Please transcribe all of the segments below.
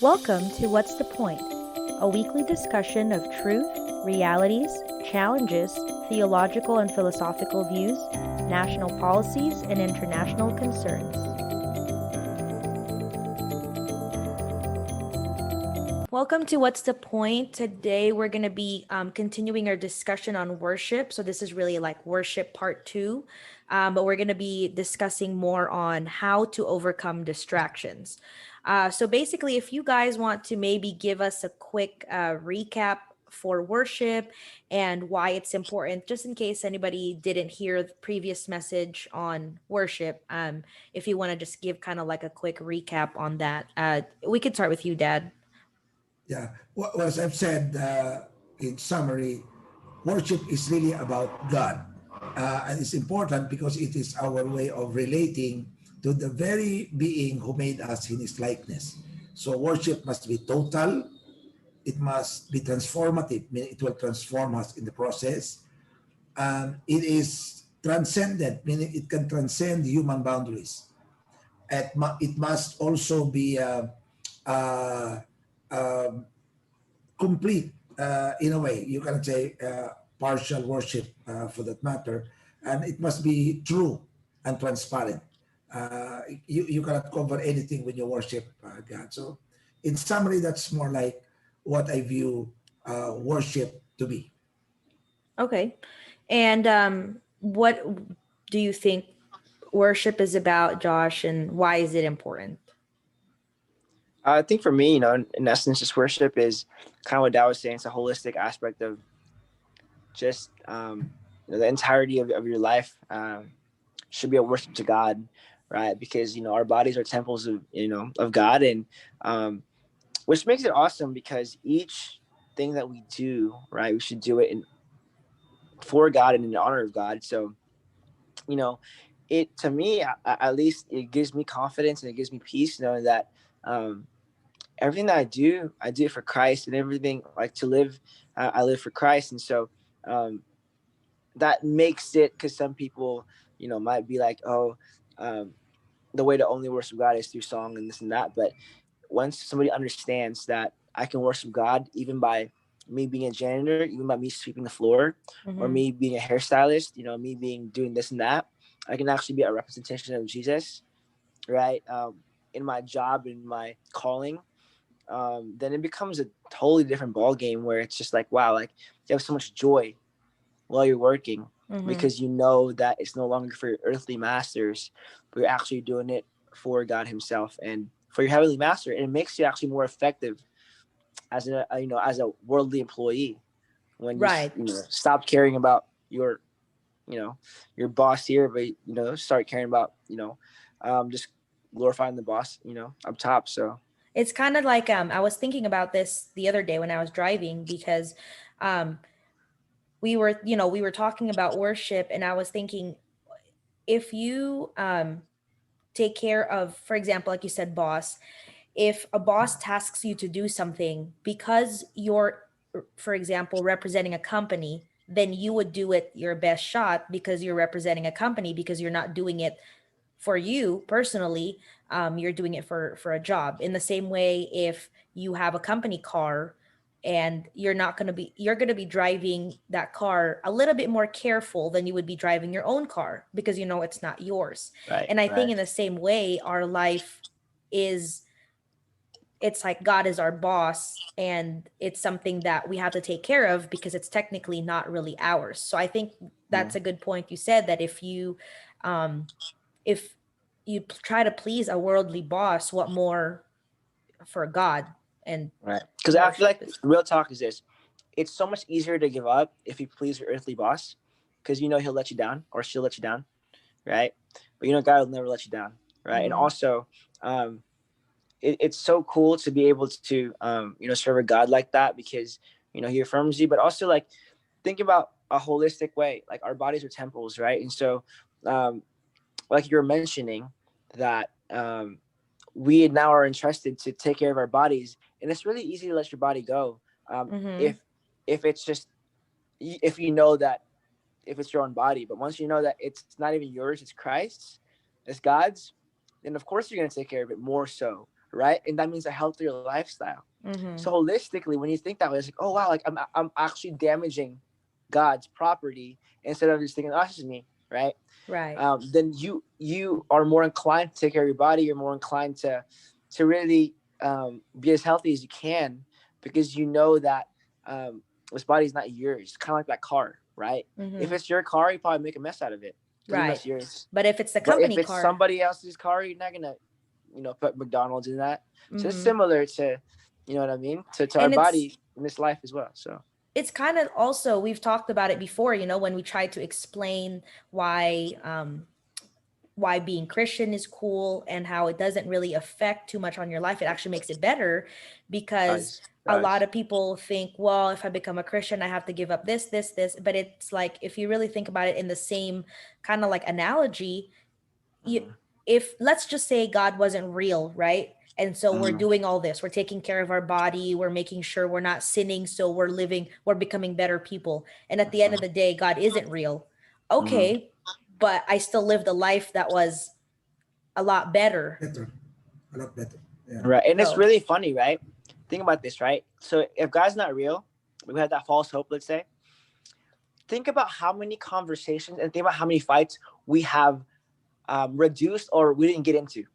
Welcome to What's the Point? A weekly discussion of truth, realities, challenges, theological and philosophical views, national policies, and international concerns. Welcome to What's the Point? Today we're going to be continuing our discussion on worship. So this is really like worship part 2, but we're going to be discussing more on how to overcome distractions. So basically, if you guys want to maybe give us a quick recap for worship and why it's important, just in case anybody didn't hear the previous message on worship, if you want to just give kind of like a quick recap on that, we could start with you, Dad. Yeah, well, as I've said in summary, worship is really about God. And it's important because it is our way of relating to the very being who made us in his likeness. So worship must be total, it must be transformative, meaning it will transform us in the process. It is transcendent, meaning it can transcend human boundaries. It must also be uh, um, complete in a way. You cannot say partial worship for that matter. And it must be true and transparent. You cannot cover anything when you worship God. So, in summary, that's more like what I view worship to be. Okay. And what do you think worship is about, Josh, and why is it important? I think for me, in essence, just worship is kind of what Dad was saying. It's a holistic aspect of just the entirety of your life should be a worship to God, right? Because our bodies are temples of God, and which makes it awesome because each thing that we do, right, we should do it for God and in honor of God. So you know, it to me at least it gives me confidence and it gives me peace knowing that. Um, Everything that I do it for Christ, and everything like to live, I live for Christ. And so um, that makes it, because some people, might be like, oh, um, the way to only worship God is through song and this and that. But once somebody understands that I can worship God even by me being a janitor, even by me sweeping the floor, or Mm-hmm. me being a hairstylist, me being doing this and that, I can actually be a representation of Jesus, right? In my job, in my calling, then it becomes a totally different ball game where it's just like, wow, like you have so much joy while you're working Mm-hmm. because you know that it's no longer for your earthly masters, but you're actually doing it for God Himself and for your heavenly master. And it makes you actually more effective as as a worldly employee when Right. stop caring about you know your boss here, but start caring about just glorifying the boss up top. So It's kind of like I was thinking about this the other day when I was driving because um we were talking about worship, and I was thinking, if you take care of, for example, like you said, boss, if a boss tasks you to do something because you're, for example, representing a company, then you would do it your best shot because you're representing a company, because you're not doing it for you personally. You're doing it for a job. In the same way, if you have a company car and you're going to be driving that car a little bit more careful than you would be driving your own car, because you know it's not yours. right, And I think right. in the same way, our life is, it's like God is our boss, and it's something that we have to take care of because it's technically not really ours. So I think Mm. that's a good point you said, that um if you try to please a worldly boss, what more for God? And Right. Because I feel worship like is, real talk is this: it's so much easier to give up if you please your earthly boss, because he'll let you down or she'll let you down, right? But God will never let you down, right? And mm-hmm, also, um, it's so cool to be able to serve a God like that, because He affirms you. But also, like, think about a holistic way. Like, our bodies are temples, right? And so, um, like you're mentioning that we now are entrusted to take care of our bodies, and it's really easy to let your body go, mm-hmm, if it's just, if you know that, if it's your own body. But once you know that it's not even yours, it's Christ's, it's God's, then of course you're going to take care of it more so, right? And that means a healthier lifestyle. Mm-hmm. So holistically, when you think that way, it's like, oh wow, like I'm actually damaging God's property instead of just thinking, oh, that's just me, right? Right. Then you are more inclined to take care of your body. You're more inclined to really be as healthy as you can, because you know that this body is not yours. It's kind of like that car, right? If Mm-hmm. it's your car, you probably make a mess out of it because you know Right. it's yours. But if it's the But if company it's car, somebody else's car, you're not gonna, put McDonald's in that. So it's mm-hmm. similar to, you know what I mean, to our And body in this life as well. So it's kind of also, we've talked about it before, when we tried to explain why being Christian is cool and how it doesn't really affect too much on your life. It actually makes it better because nice, a lot nice. of people think, well, if I become a Christian, I have to give up this, this, this. But it's like, if you really think about it in the same kind of like analogy, you, Mm-hmm. if let's just say God wasn't real, right? And so we're Mm-hmm. doing all this. We're taking care of our body. We're making sure we're not sinning. So we're becoming better people. And at the end of the day, God isn't real. Mm-hmm. Okay, but I still lived a life that was a lot better. Better, a lot better. Yeah. Right. And it's So, really funny, right? Think about this, right? So if God's not real, we have that false hope, let's say. Think about how many conversations and think about how many fights we have reduced or we didn't get into,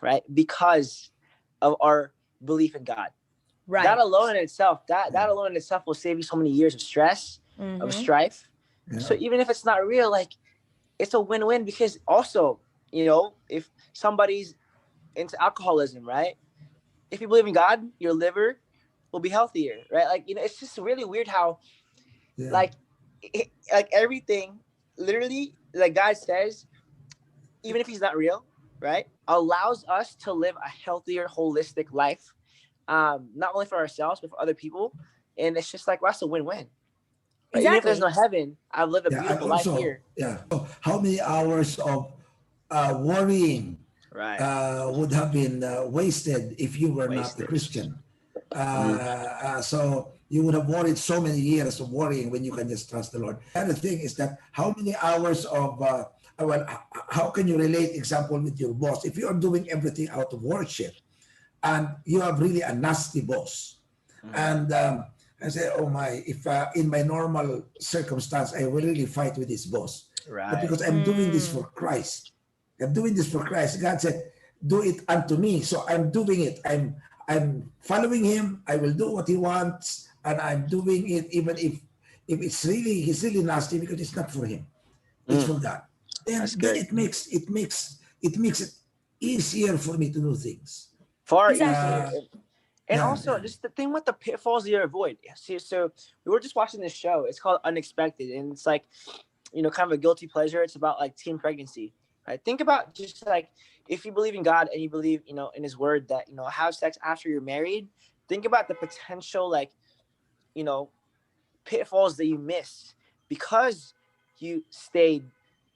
right? Because of our belief in God. That right. alone in itself, Yeah. that alone in itself will save you so many years of stress, of Mm-hmm. strife. Yeah. So even if it's not real, like it's a win-win, because also, if somebody's into alcoholism, right? If you believe in God, your liver will be healthier, right? Like, it's just really weird how, Yeah. like, like everything, literally, like God says, even if He's not real, right, allows us to live a healthier, holistic life, not only for ourselves but for other people. And it's just like, well, that's a win-win. Right? Even if there's no Exactly. heaven, I've lived a Yeah. And beautiful life also, here. yeah. So how many hours of worrying Right. would have been wasted if you were not a Wasted. Christian? Mm. So you would have worried so many years of worrying when you can just trust the Lord. The other thing is that how many hours of how can you relate example with your boss if you are doing everything out of worship and you have really a nasty boss Mm. and I say, oh my, if in my normal circumstance I will really fight with this boss, but Right. because I'm doing this for Mm, Christ, I'm doing this for Christ. God said, do it unto me. So I'm doing it. I'm following him. I will do what he wants, and I'm doing it even if he's really nasty because it's not for him. It's Mm. for God. Then That's then good. it makes it easier for me to do things. Far easier. exactly. Uh, And yeah, also, yeah, just the thing with the pitfalls you avoid. See, so we were just watching this show. It's called Unexpected, and it's like, kind of a guilty pleasure. It's about like teen pregnancy. Right? Think about just like, if you believe in God and you believe, in His Word that have sex after you're married. Think about the potential, like, you know pitfalls that you miss because you stayed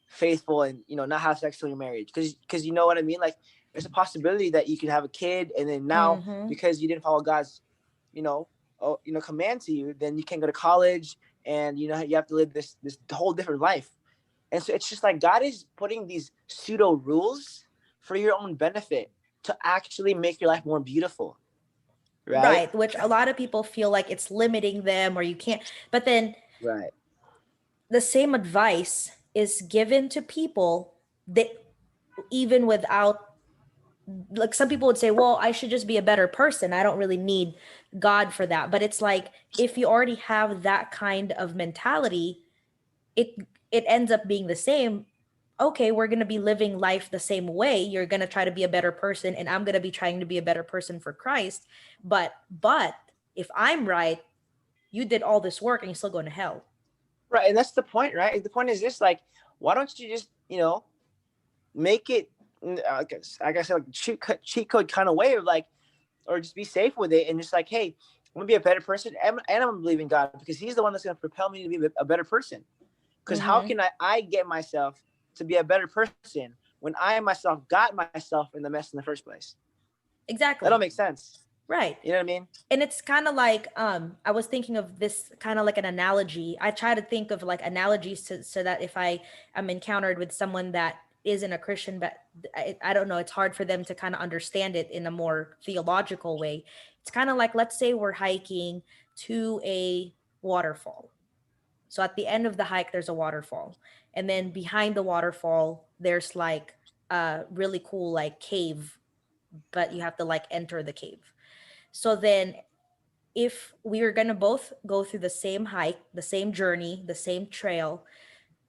faithful and not have sex till you're married, because you know what I mean. Like, there's a possibility that you can have a kid, and then now, Mm-hmm. because you didn't follow God's you know command to you, then you can't go to college, and you have to live this whole different life. And so it's just like God is putting these pseudo rules for your own benefit to actually make your life more beautiful, right? Right. Which a lot of people feel like it's limiting them or you can't. But then Right. the same advice is given to people that even without, like, some people would say, well, I should just be a better person. I don't really need God for that. But it's like, if you already have that kind of mentality, it it ends up being the same. Okay, we're going to be living life the same way. You're going to try to be a better person and I'm going to be trying to be a better person for Christ. But if I'm right, you did all this work and you're still going to hell. Right, and that's the point, right? The point is this: like, why don't you just, make it, like I said, like cheat code kind of way of like, or just be safe with it, and just like, hey, I'm gonna be a better person, and I'm gonna believe in God because He's the one that's gonna propel me to be a better person. Because how Mm-hmm. can I get myself to be a better person when I myself got myself in the mess in the first place? That don't Exactly. make sense. Right. You know what I mean? And it's kind of like, I was thinking of this kind of like an analogy. I try to think of like analogies so that if I am encountered with someone that isn't a Christian, but I don't know, it's hard for them to kind of understand it in a more theological way. It's kind of like, let's say we're hiking to a waterfall. So at the end of the hike, there's a waterfall. And then behind the waterfall, there's like a really cool like cave, but you have to like enter the cave. So then if we were going to both go through the same hike, the same journey, the same trail,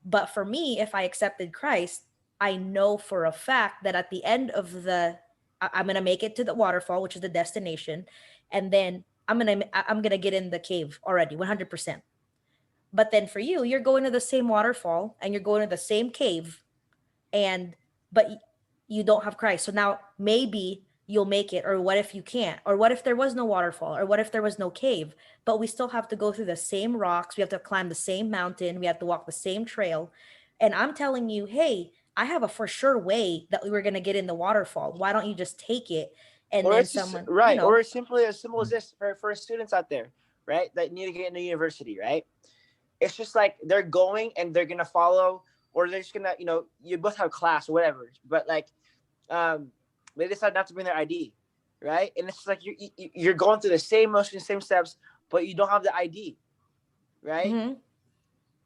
but for me, if I accepted Christ, I know for a fact that at the end of I'm gonna make it to the waterfall, which is the destination, and then I'm gonna get in the cave already, 100%. But then for you, you're going to the same waterfall and you're going to the same cave, and but you don't have Christ. So now maybe you'll make it, or what if you can't? Or what if there was no waterfall? Or what if there was no cave? But we still have to go through the same rocks. We have to climb the same mountain. We have to walk the same trail. And I'm telling you, hey, I have a for sure way that we were gonna get in the waterfall. Why don't you just take it? And Or then it's just someone, right, or it's simply as simple as this for students out there, right? That need to get into university, right? It's just like they're going and they're gonna follow, or they're just gonna, you both have class or whatever, but like, um, they decide not to bring their ID, right? And it's just like you're going through the same motion, same steps, but you don't have the ID, right? Mhm.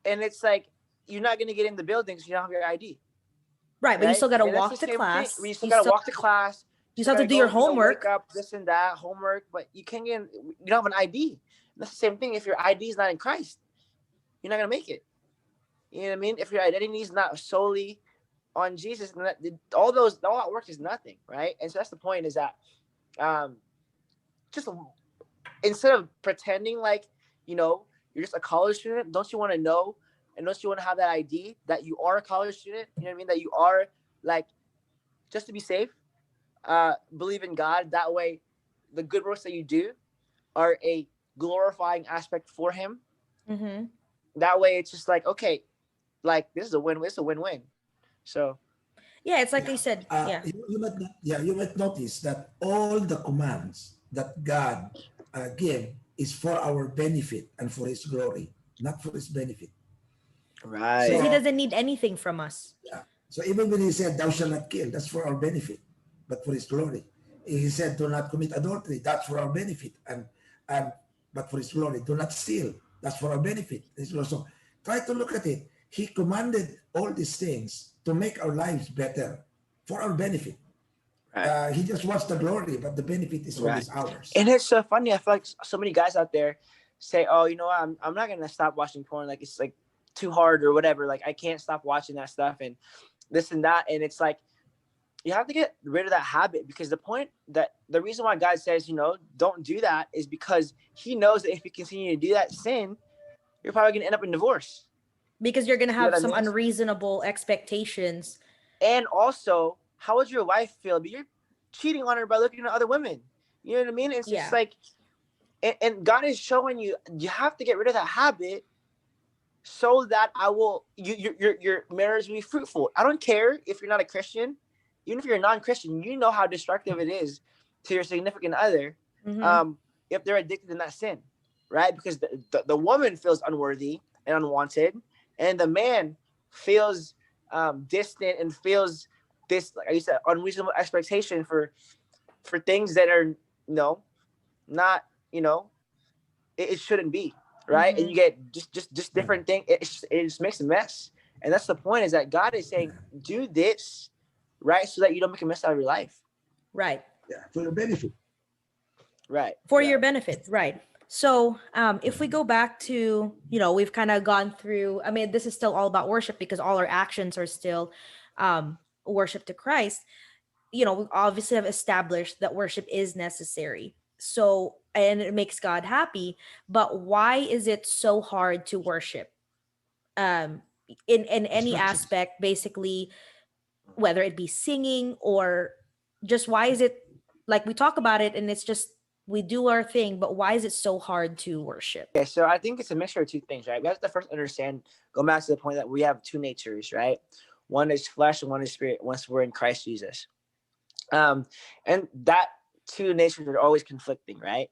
And it's like you're not gonna get in the building because you don't have your ID, Right, but you right? still gotta And that's the walk to same thing. class. You still gotta walk to class. You You still still have to gotta do your go, wake homework. up, this and that, homework, but you can't get in, you don't have an ID. And that's the same thing. If your ID is not in Christ, you're not gonna make it. You know what I mean? If your identity is not solely on Jesus, then all that work is nothing, right? And so that's the point, is that um, just instead of pretending like you're just a college student, don't you want to know, and don't you want to have that ID that you are a college student? You know what I mean? That you are, like, just to be safe, believe in God. That way, the good works that you do are a glorifying aspect for Him. Mm-hmm. That way, it's just like, okay, like this is a win. It's a win-win. So Yeah, it's like Yeah. I said. Yeah. You might notice that all the commands that God give is for our benefit and for His glory, not for His benefit. Because right, he So, doesn't need anything from us. yeah. So even when He said, "Thou shalt not kill," that's for our benefit, but for His glory. He said, "Do not commit adultery," that's for our benefit, and but for His glory. Do not steal, that's for our benefit. So try to look at it. He commanded all these things to make our lives better for our benefit. right, He just wants the glory, but the benefit is right. always ours. And it's so funny. I feel like so many guys out there say, "Oh, you know what? I'm not gonna stop watching porn. Like, it's like too hard or whatever. Like, I can't stop watching that stuff and this and that." And it's like you have to get rid of that habit, because the reason why God says, don't do that, is because He knows that if you continue to do that sin, you're probably gonna end up in divorce. Because you're gonna You know have what I some mean? unreasonable expectations. And also, how would your wife feel? But you're cheating on her by looking at other women. You know what I mean? It's just Yeah. like, and God is showing you have to get rid of that habit, so that your marriage will be fruitful. I don't care if you're not a Christian, even if you're a non-Christian, you know how destructive it is to your significant other, Mm-hmm. um, if they're addicted in that sin, right? Because the woman feels unworthy and unwanted, and the man feels distant and feels this, like I said, unreasonable expectation for things that are not it shouldn't be, right? And Mm-hmm. you get just Yeah. different things. It just makes a mess. And that's the point, is that God is saying, do this, right, so that you don't make a mess out of your life. Right. Yeah, for your benefit. Right, For your right. benefit. Right. So if we go back to, we've kind of gone through, I mean, this is still all about worship because all our actions are still worship to Christ. We obviously have established that worship is necessary. So, and it makes God happy. But why is it so hard to worship? Um, in any Instructions. aspect, basically, whether it be singing or just why is it like we talk about it and it's just we do our thing, but why is it so hard to worship? Okay, so I think it's a mixture of two things, right? We have to first understand, go back to the point that we have two natures, right? One is flesh and one is spirit, once we're in Christ Jesus. And that two natures are always conflicting, right?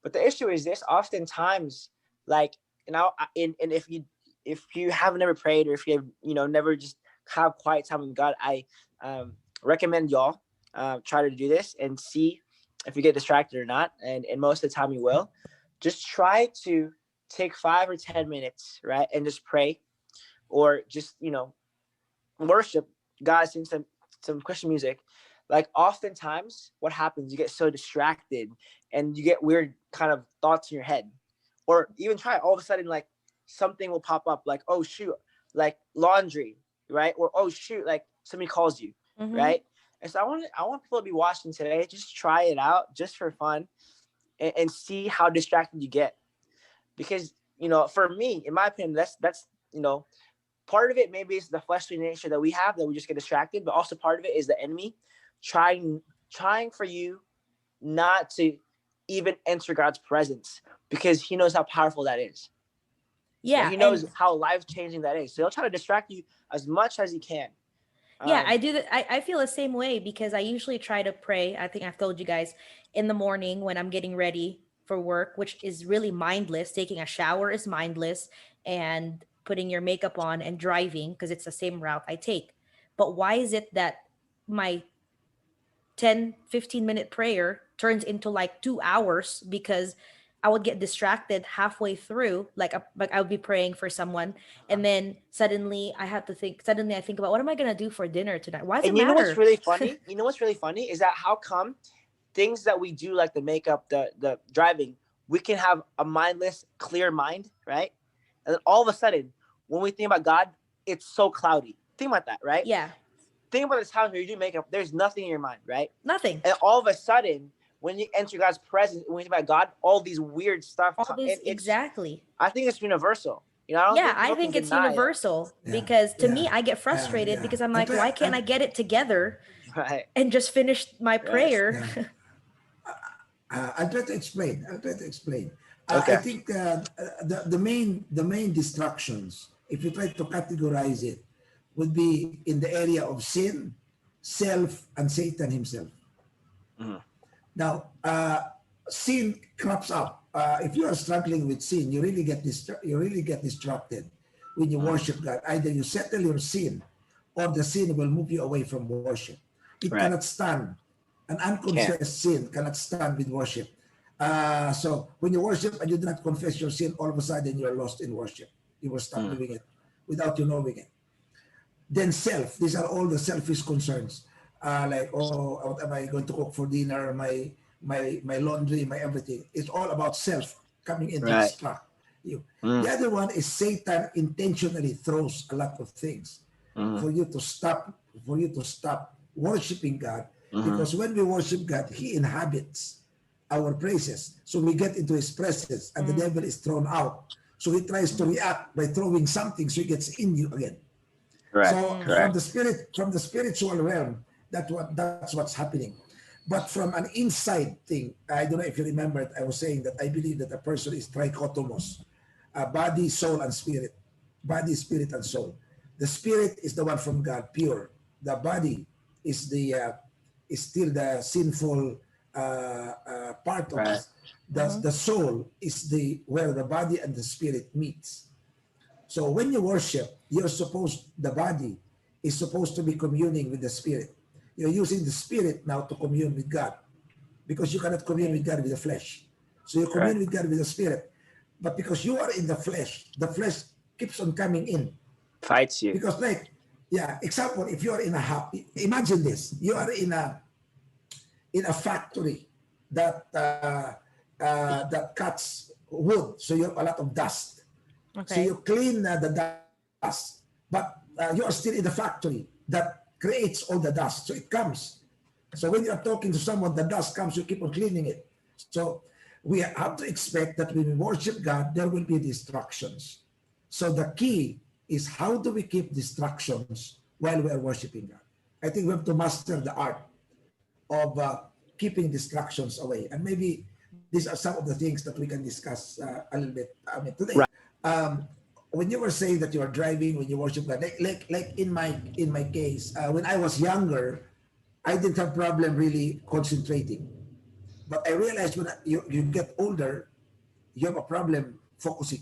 But the issue is this: oftentimes, like, and if you have never prayed, or if you have never just have quiet time with God, I recommend y'all try to do this and see if you get distracted or not. And most of the time you will. Just try to take 5 or 10 minutes, right, and just pray, or just worship God, sing some Christian music. Like oftentimes, what happens? You get so distracted, and you get weird kind of thoughts in your head, or even try all of a sudden like something will pop up, like oh shoot, like laundry, right? Or oh shoot, like somebody calls you, Mm-hmm. right? And so I want people to be watching today. Just try it out, just for fun, and see how distracted you get. Because for me, in my opinion, that's part of it maybe is the fleshly nature that we have, that we just get distracted, but also part of it is the enemy trying trying for you not to even enter God's presence, because he knows how powerful that is. Yeah, He and knows how life changing that is. So he'll try to distract you as much as he can. yeah, I Um, do that. I feel the same way because I usually try to pray. I think I've told you guys in the morning when I'm getting ready for work, which is really mindless. Taking a shower is mindless, and putting your makeup on and driving because it's the same route I take. But why is it that my 10-15 minute prayer turns into like 2 hours because I would get distracted halfway through, like I would be praying for someone, and then suddenly I think about what am I gonna do for dinner tonight? Why does it and you know what's matter? really funny? You know what's really funny is that how come things that we do, like the makeup, the driving, we can have a mindless, clear mind, right? And then all of a sudden, when we think about God, it's so cloudy. Think about that, right? Yeah, Think about the times where you do makeup, there's nothing in your mind, right? nothing. And all of a sudden, when you enter God's presence, when you think about God, all these weird stuff, All and this exactly. I think it's universal. I don't Yeah, think I people can think it's deny it. universal Yeah, because to me yeah, I get yeah, frustrated yeah. because I'm like, why can't I get it together Right, and just finish my right. prayer? yeah. I'll try to explain. I'll try to explain. I Okay. think the main distractions, if you try to categorize it, would be in the area of sin, self, and Satan himself. Mm-hmm. Now, sin crops up. If you are struggling with sin, you really get distracted when you Mm-hmm. worship God. Either you settle your sin, or the sin will move you away from worship. It Right. cannot stand. An Can't. unconfessed sin cannot stand with worship. So when you worship and you do not confess your sin, all of a sudden you are lost in worship. You will stop Mm-hmm. doing it without you knowing it. Then self. These are all the selfish concerns. Like, oh, what am I going to cook for dinner? My laundry, my everything. It's all about self coming in to Right. distract you. The Mm-hmm. other one is Satan intentionally throws a lot of things Mm-hmm. for you to stop, worshiping God. Mm-hmm. Because when we worship God, He inhabits our praises. So we get into His presence, and the Mm, devil is thrown out. So he tries to react by throwing something, so he gets in you again. Correct. So mm, Correct. from the spiritual realm, that's what's happening. But from an inside thing, I don't know if you remember it. I was saying that I believe that a person is trichotomos, body, soul, and spirit. Body, spirit, and soul. The spirit is the one from God, pure. The body is still the sinful part of Right. us. The, mm-hmm. the soul is the where the body and the spirit meets. So when you worship, the body is supposed to be communing with the spirit. You're using the spirit now to commune with God, because you cannot commune with Okay. God with the flesh. So you Right. commune with God with the spirit. But because you are in the flesh keeps on coming in. Fights you. Because, like, yeah, example, if you are in a house, imagine this: you are in a factory that cuts wood, so you have a lot of dust. So Okay. you clean the dust, but you are still in the factory that creates all the dust. So it comes. So when you are talking to someone, the dust comes, you keep on cleaning it. So we have to expect that when we worship God, there will be distractions. So the key is, how do we keep distractions while we are worshiping God? I think we have to master the art of keeping distractions away. And maybe these are some of the things that we can discuss a little bit, today. Right. Um, when you were saying that you are driving when you worship God, like in my case, when I was younger, I didn't have problem really concentrating. But I realized when you get older, you have a problem focusing.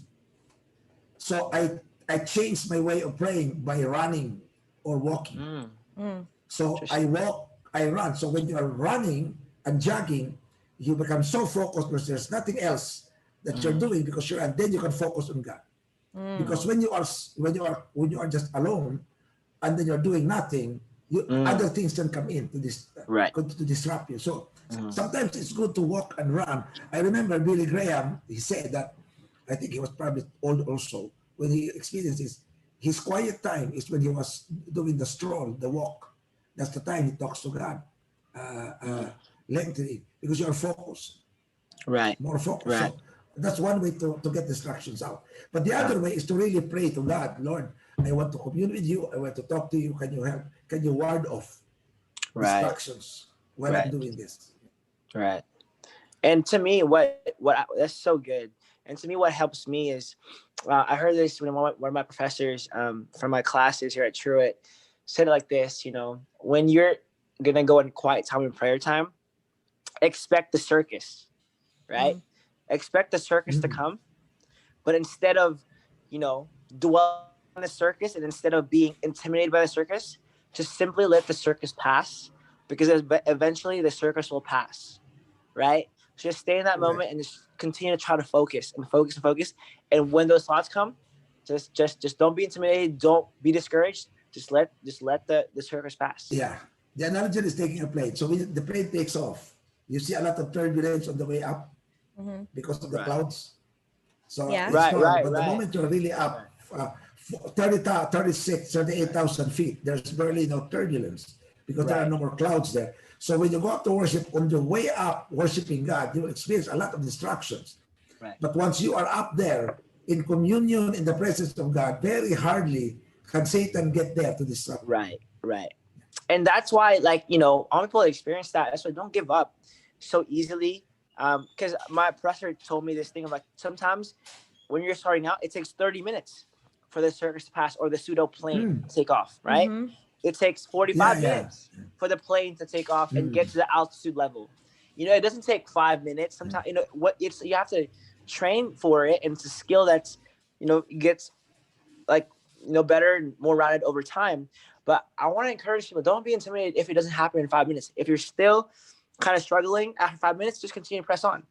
So I changed my way of praying by running. or walking. Mm. So I Interesting. walk, I run. So when you are running and jogging, you become so focused because there's nothing else that you're Mm, doing because you're, and then you can focus on God. Mm. Because when you are just alone, and then you're doing nothing, other mm, things can come in to this right. to disrupt you. So Mm, sometimes it's good to walk and run. I remember Billy Graham. He said that, I think he was probably old also, when he experienced this. His quiet time is when he was doing the stroll, the walk. That's the time he talks to God, uh, uh, mm, lengthy, because you're focused, right. more focused. Right. So that's one way to get distractions out. But the Uh, other way is to really pray to God. Lord, I want to commune with you. I want to talk to you. Can you help? Can you ward off right. distractions while I'm Right. doing this? Right. And to me, that's so good. And to me, what helps me is, I heard this when one of my professors, from my classes here at Truett, said it like this. When you're gonna go in quiet time and prayer time, expect the circus, right? Mm. Expect the circus to Mhm. come, but instead of, dwelling on the circus and instead of being intimidated by the circus, just simply let the circus pass, because eventually the circus will pass, right? So just stay in that Correct. moment and just continue to try to focus and focus and focus. And when those thoughts come, just don't be intimidated. Don't be discouraged. Just let the circus pass. Yeah. The analogy is taking a plane. So when the plane takes off, you see a lot of turbulence on the way up Mm-hmm. because of the Right. clouds. So Yeah. it's Right. normal. Right. But the Right. moment you're really Right. up, 36, 38,000 feet, there's barely no turbulence because there are Right. no more clouds there. So when you go up to worship, on your way up, worshiping God, you will experience a lot of distractions. Right. But once you are up there in communion in the presence of God, very hardly can Satan get there to disrupt you. Right. Right. And that's why, like, all people experience that. That's why don't give up so easily. Because my professor told me this thing of, like, sometimes when you're starting out, it takes 30 minutes for the circus to pass or the pseudo plane Mm. to take off, right? Mm-hmm. It takes Yeah, 45 yeah. minutes for the plane to take off and get Mm. to the altitude level. It doesn't take 5 minutes. Sometimes, what it's you have to train for it, and it's a skill that's, gets, like, better and more rounded over time. But I want to encourage people, don't be intimidated if it doesn't happen in 5 minutes. If you're still kind of struggling after 5 minutes, just continue to press on.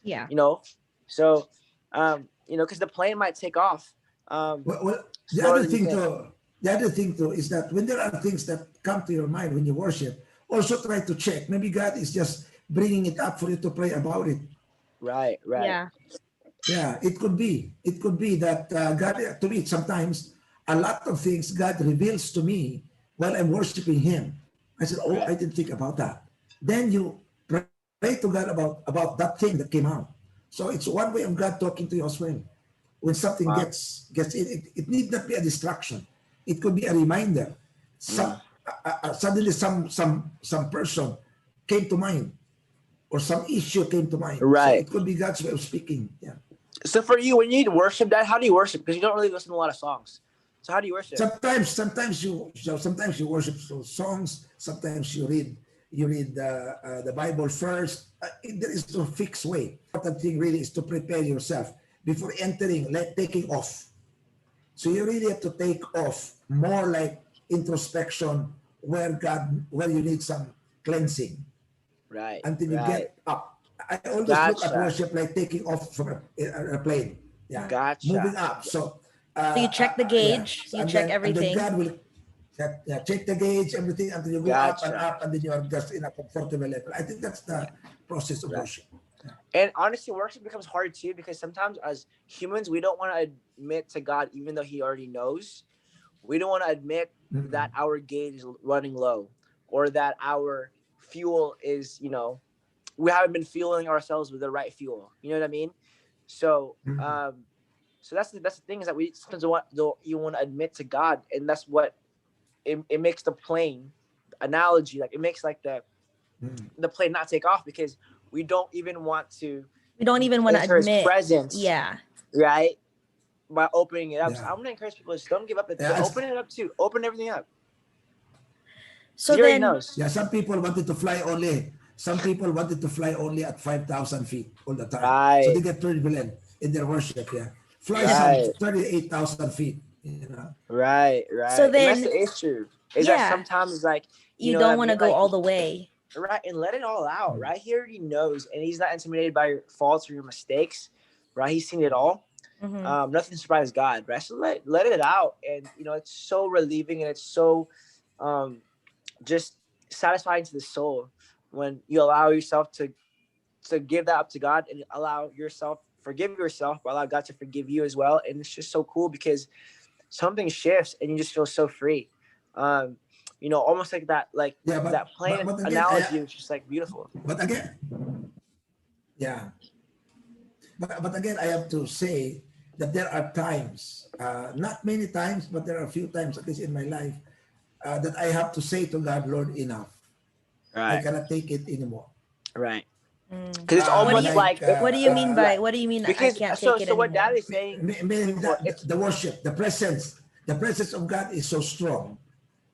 Yeah. You know, so because the plane might take off, Well, the slower other than you thing think. to the other thing too is that when there are things that come to your mind when you worship, also try to check. Maybe God is just bringing it up for you to pray about it. Right, right, Yeah. Yeah, it could be. It could be that God, to me, sometimes a lot of things God reveals to me while I'm worshiping Him. I said, "Oh, right. I didn't think about that." Then you pray to God about that thing that came out. So it's one way of God talking to you as well. When something Wow. gets in, it need not be a distraction. It could be a reminder. Some Mm. suddenly some person came to mind, or some issue came to mind. So Right. it could be God's way of speaking. Yeah. So for you, when you worship, that, how do you worship? Because you don't really listen to a lot of songs. So how do you worship? Sometimes you worship through songs. Sometimes you read the Bible first. There is no fixed way. Important thing really is to prepare yourself before entering, like taking off. So you really have to take off more like introspection, where you need some cleansing Right, until you right. get up. I always look at Gotcha, worship like taking off from a plane. Yeah, Mm. moving gotcha. up. So So you check the yeah. gauge, So, you and check then everything. God will check the gauge, everything until you go Gotcha. up, and then you are just in a comfortable level. I think that's the Right, process of right. worship. Yeah. And honestly, worship becomes hard too, because sometimes as humans, we don't want to admit to God, even though He already knows. We don't want to admit Mm-mm. that our gauge is running low, or that our fuel is, we haven't been fueling ourselves with the right fuel. You know what I mean? So, Mm-mm. so that's the thing, is that we sometimes don't even want to admit to God, and that's what it makes the plane analogy, like it makes, like, Mm-mm. the plane not take off, because we don't even want to We don't even want to enter His admit. presence, Yeah. right? By opening it up. So Yeah. I'm gonna encourage people, just don't give up. Yeah. Open it up too. Open everything up, because So He already then, knows. Yeah. Some people wanted to fly only. Some people wanted to fly only at 5,000 feet all the time. So they Right, get turbulent in their worship. Yeah. Fly some right, 38,000 feet. right, so right. And that's then the issue. is that Yeah, sometimes like, you you know what I don't want to mean? go Like, all the way. right, and let it all out, Mm. right? He already knows, and he's not intimidated by your faults or your mistakes, right? He's seen it all. Hmm. Nothing surprises God, right? So let it out, and you know it's so relieving, and it's so um, just satisfying to the soul when you allow yourself to give that up to God and allow yourself forgive yourself, but allow God to forgive you as well. And it's just so cool because something shifts and you just feel so free. Um, you know, almost like Yeah, that plane but again, analogy is just like beautiful. but again, yeah, but again, I have to say that there are times, not many times, but there are a few times, at least in my life, that I have to say to God, Lord, enough. I Right, cannot take it anymore. right. Mm. Because it's What do almost you like if what do you mean by right, what do you mean I because can't so take it so what Dad anymore? is saying meaning before that it's the worship, the presence of God is so strong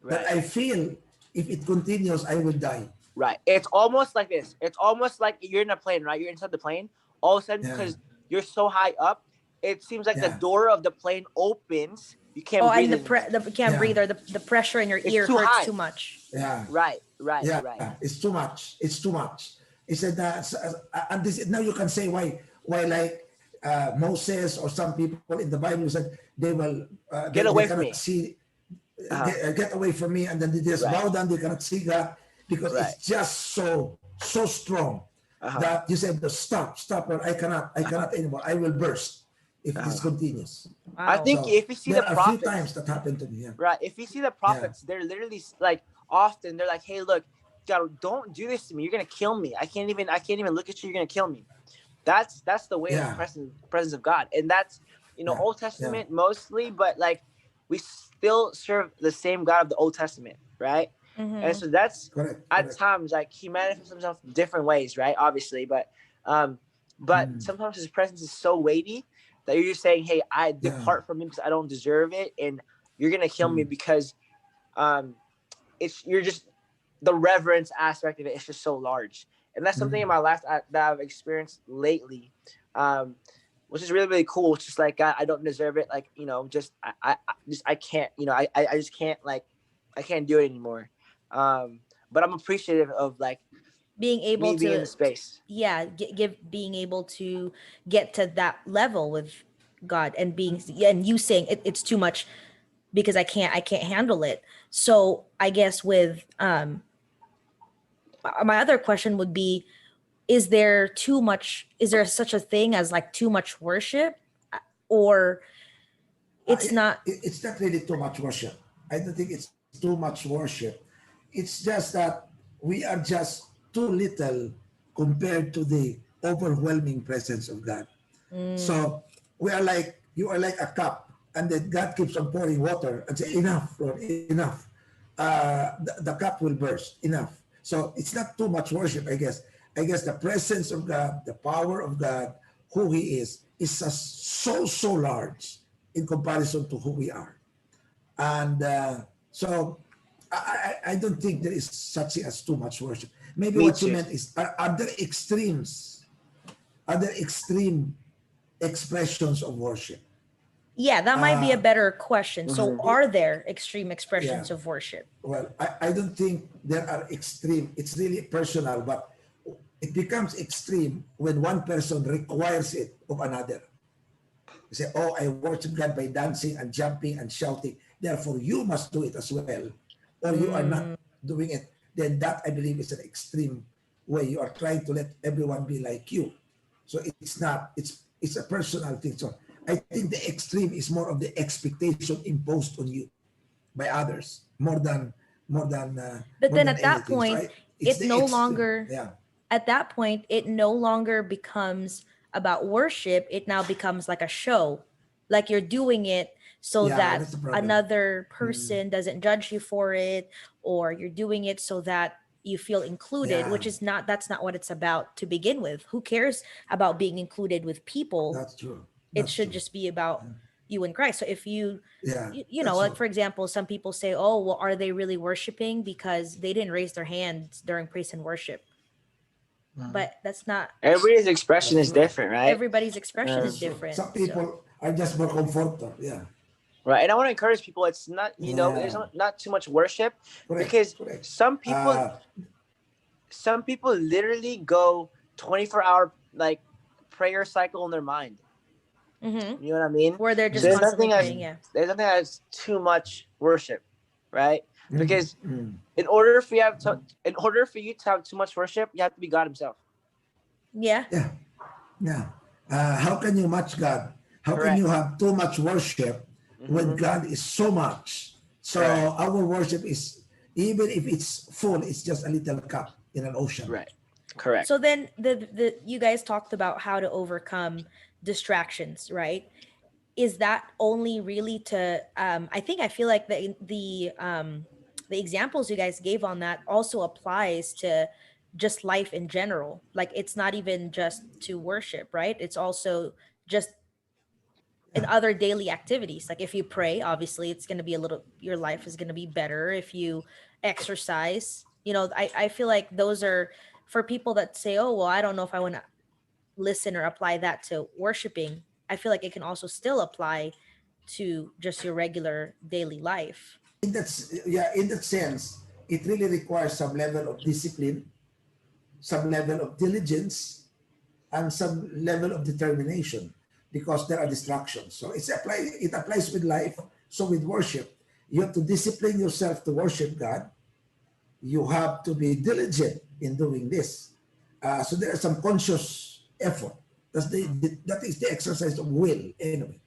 that right. I feel if it continues, I will die. Right. It's almost like this. It's almost like you're in a plane, right? You're inside the plane. All of a sudden, Yeah, because you're so high up, it seems like the yeah, door of the plane opens. You Oh, can't and breathe anymore. the can't yeah, breathe, or the pressure in your It's ear too hurts high. too much. yeah. Right. Right. Yeah, Right. it's too much. It's too much. He said that, and this now you can say why like Moses or some people in the Bible said they will Get they away from cannot me. see Uh huh. get away from me, and then they just Right. bow down. They cannot see God because Right. it's just so strong Uh huh. that you said stop, or I Uh huh. cannot anymore. I will burst if Uh this huh. continues. I Wow. think So if you see the there are a few times prophets, that happened to me. Yeah, right? If you see the yeah, prophets, they're literally like often they're like, "Hey, look, God, don't do this to me. You're gonna kill me. I can't even look at you. You're gonna kill me." That's the way of the yeah, presence of God, and that's you know yeah, Old yeah. Testament mostly, but like we still serve the same God of the Old Testament, right? And Mm-hmm. so that's Correct, at correct. times like he manifests himself different ways, right? Obviously, um, but Mm, sometimes his presence is so weighty that you're just saying, "Hey, I yeah. depart from me because I don't deserve it, and you're gonna kill me Mm, because um, it's you're just the reverence aspect of it is just so large." And that's something in mm. my life that I've experienced lately, um, which is really really cool. It's just like God, I don't deserve it. Like you know, just I just I can't. You know, I just can't like I can't do it anymore. But I'm appreciative of like Being able me being in to, the space. yeah, give being able to get to that level with God, and being, and you saying it's too much because I can't handle it. So I guess with my other question would be, is there too much, is there such a thing as like too much worship, or it's Yeah, not? it's not really too much worship. I don't think it's too much worship. It's just that we are just too little compared to the overwhelming presence of God. Mm, So we are like you are like a cup, and then God keeps on pouring water and say, "Enough, Lord, enough." The cup will burst. Enough. So it's not too much worship, I guess. I guess the presence of God, the power of God, who He is so large in comparison to who we are. And so I don't think there is such thing as too much worship. Maybe Me what you too. meant is are there extremes, are there extreme expressions of worship? yeah, that might be a Uh, better question. So Mm-hmm. are there extreme yeah. expressions of worship? Well, I don't think there are extreme. It's really personal, but it becomes extreme when one person requires it of another. You say, "Oh, I worship God by dancing and jumping and shouting. Therefore, you must do it as well, or you are not Mm, doing it." Then that I believe is an extreme way. You are trying to let everyone be like you. So it's not. It's a personal thing. So I think the extreme is more of the expectation imposed on you by others but more then than at that anything. So point, it's it the no extreme. longer, Yeah, at that point, it no longer becomes about worship. It now becomes like a show. Like you're doing it so yeah. that That's the problem. another Mm, person doesn't judge you for it, or you're doing it so that you feel included, yeah, which is not, that's not what it's about to begin with. Who cares about being included with people? that's true. It That's should true. just be about you and Christ. So if you, Yeah, you know, that's like true. for example, some people say, "Oh, well, are they really worshiping because they didn't raise their hands during praise and worship?" Mm-hmm. But that's not, Everybody's expression That's is true. different, right? everybody's expression is That's true. different. Some So people are just more comfortable. Yeah. Right. And I want to encourage people. It's not, there's Yeah, not too much worship, correct, because correct. some people, Uh, some people literally go 24-hour like prayer cycle in their mind. Mm-hmm. You know what I mean? Where they're So just there's mm, constantly nothing as praying. Yeah. there's nothing as too much worship, right? mm, Because mm. in order for you to have too much worship, you have to be God Himself. Yeah. Yeah, yeah. How can you match God? How can you Correct. have too much worship when Mm-hmm. God is so much? So Correct. our worship is, even if it's full, it's just a little cup in an ocean. Right. Correct. So then the you guys talked about how to overcome distractions, right? Is that only really to I think I feel like the examples you guys gave on that also applies to just life in general. Like it's not even just to worship, right? It's also just in Yeah. other daily activities. Like if you pray, obviously it's going to be a little, your life is going to be better. If you exercise, I feel like those are for people that say, oh well, I don't know if I want to listen or apply that to worshiping. I feel like it can also still apply to just your regular daily life. In that, yeah, in that sense, it really requires some level of discipline, some level of diligence, and some level of determination, because there are distractions. So it applies with life. So with worship, you have to discipline yourself to worship God. You have to be diligent in doing this. So there is some conscious effort. That is the exercise of will anyway,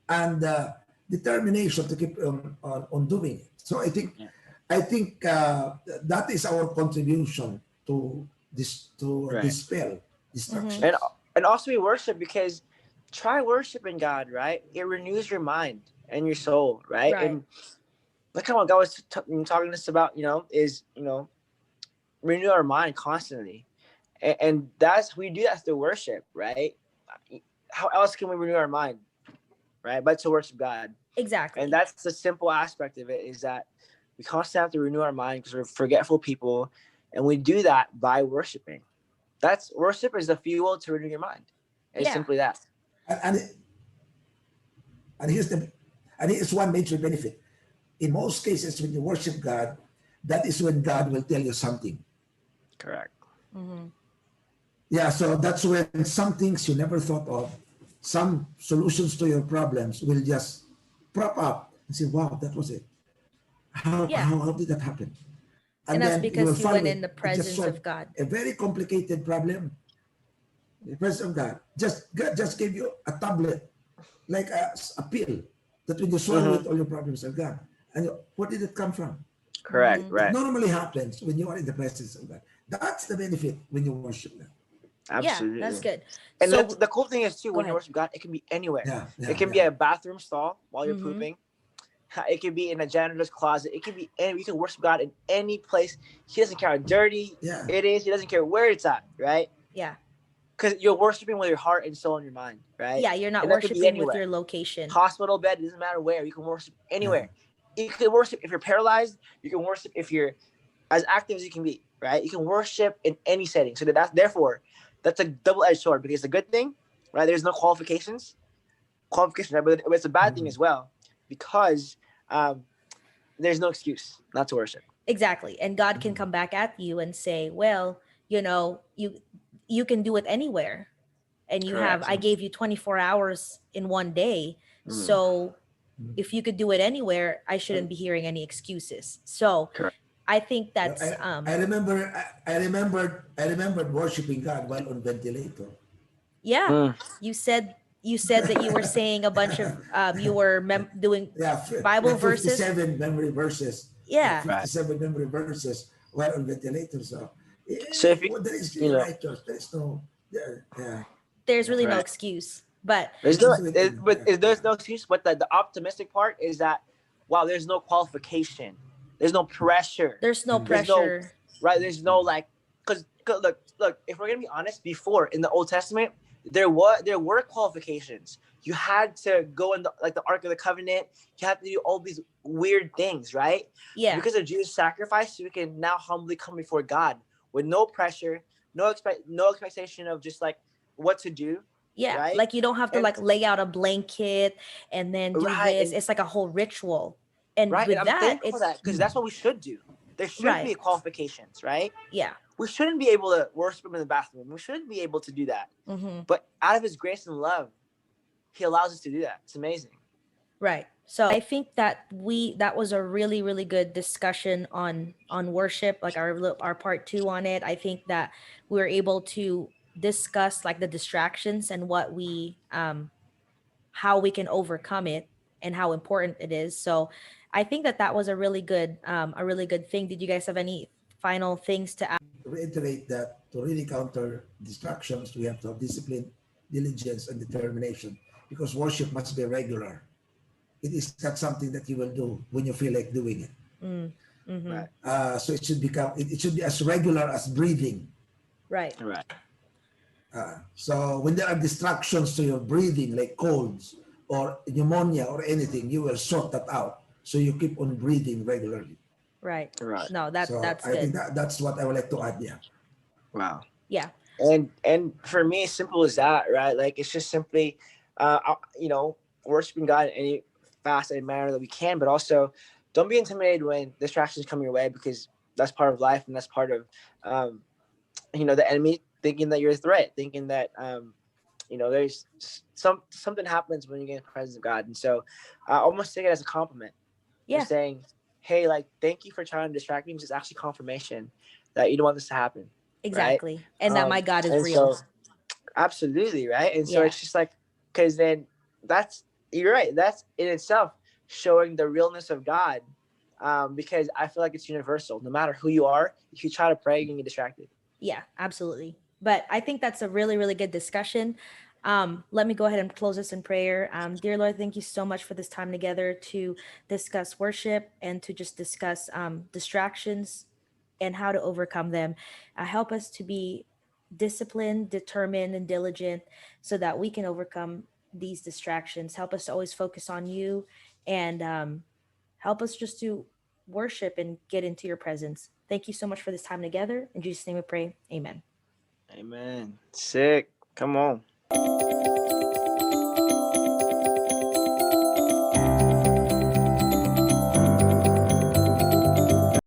and determination to keep on doing it. So Yeah. I think that is our contribution to Right. dispel Mm-hmm. And distractions. and also we worship, because try worshiping God, right? It renews your mind and your soul, right? Right. And look at what God was talking to us about, is, renew our mind constantly. And that's, we do that through worship, right? How else can we renew our mind, right? But to worship God. And Exactly. that's the simple aspect of it, is that we constantly have to renew our mind because we're forgetful people. And we do that by worshiping. That's worship is the fuel to renew your mind. It's Yeah. simply that. And and, and here's the and here's one major benefit. In most cases, when you worship God, that is when God will tell you something. Correct. Mm-hmm. Yeah, so that's when some things you never thought of, some solutions to your problems will just prop up and say, wow, that was it. Yeah. How did that happen? And And that's then you will because you follow went it. in the It just presence solved of God. a very complicated problem. The presence of God. God just gave you a tablet, like a pill, that when you swallow Mm-hmm. it, all your problems are gone. And where did it come from? Correct. Mm-hmm. It Right. normally happens when you are in the presence of God. That's the benefit when you worship God. Yeah, that's Absolutely. good. And that's So the cool thing is too, go when you ahead. worship God, it can be anywhere. Yeah, It yeah, can be yeah. a bathroom stall while you're Mm-hmm. pooping. It can be in a janitor's closet. It can be any. You can worship God in any place. He doesn't care how dirty Yeah. it is. He doesn't care where it's at, right? Yeah. Because you're worshiping with your heart and soul and your mind, right? Yeah, you're not And that could be worshiping with anywhere. your location. Hospital bed, it doesn't matter where. You can worship Yeah. anywhere. You can worship if you're paralyzed. You can worship if you're as active as you can be, right? You can worship in any setting. So therefore, that's a double-edged sword, because the good thing, right? There's no qualifications, right? But it's a bad thing Mm. as well, because um, there's no excuse not to worship. Exactly. And God can Mm. come back at you and say, well, you can do it anywhere. And Correct. I gave you 24 hours in one day. Mm, So Mm. if you could do it anywhere, I shouldn't Well, be hearing any excuses. So correct. I think well, that's I remembered worshiping God while on ventilator. yeah. Mm, You said that you were saying a bunch of you were doing Yeah, Bible yeah, verses. 57 memory verses. Yeah, Yeah. right. 57 memory verses while on ventilator. So So if you, well, there is you still know, righteous. There is no, yeah, There's yeah. really no right. excuse. But There's no, Just do it in, but yeah, there's yeah, no excuse. But the optimistic part is that, wow, there's no qualification. There's no pressure. there's no mm, There's no, pressure. right. There's no mm, like, because look. If we're gonna be honest, before in the Old Testament, there were qualifications. You had to go in the Ark of the Covenant. You had to do all these weird things, right? But Yeah. because of Jesus' sacrifice, we can now humbly come before God with no pressure, no expectation of just like what to do. Yeah, right? like you don't have to And like lay out a blanket and then do right, this. and It's like a whole ritual. And right, and with I'm that, thankful for it's that because that's what we should do. There should right. be qualifications, right? Yeah. We shouldn't be able to worship him in the bathroom. We shouldn't be able to do that. Mm-hmm. But out of his grace and love, he allows us to do that. It's amazing. Right. So I think that that was a really really good discussion on worship, like our part 2 on it. I think that we were able to discuss like the distractions and what we how we can overcome it and how important it is. So I think that that was a really good thing. Did you guys have any final things to add? Reiterate that to really counter distractions, we have to have discipline, diligence, and determination because worship must be regular. It is not something that you will do when you feel like doing it. Mm, mm-hmm. Right. So it should become, it should be as regular as breathing. Right. Right. So when there are distractions to your breathing, like colds or pneumonia or anything, you will sort that out. So you keep on breathing regularly. Right. Right. No, So that's I think good. that that's what I would like to add. Yeah. Wow. Yeah. And for me, it's simple as that, right? Like it's just simply, worshiping God in any facet and manner that we can, but also don't be intimidated when distractions come your way because that's part of life and that's part of, um, the enemy thinking that you're a threat, thinking that, there's something happens when you get in the presence of God, and so almost take it as a compliment. You're Yeah. saying, "Hey, like, thank you for trying to distract me." It's actually confirmation that you don't want this to happen, right? Exactly. And that my God is And real. so absolutely, right? And so Yeah. it's just like, because then that's you're right. That's in itself showing the realness of God, because I feel like it's universal. No matter who you are, if you try to pray, you can get distracted. Yeah, absolutely. But I think that's a really, really good discussion. Let me go ahead and close this in prayer. Dear Lord, thank you so much for this time together to discuss worship and to just discuss distractions and how to overcome them. Help us to be disciplined, determined, and diligent so that we can overcome these distractions. Help us to always focus on you and help us just to worship and get into your presence. Thank you so much for this time together. In Jesus' name we pray. Amen. Amen. Sick. Come on.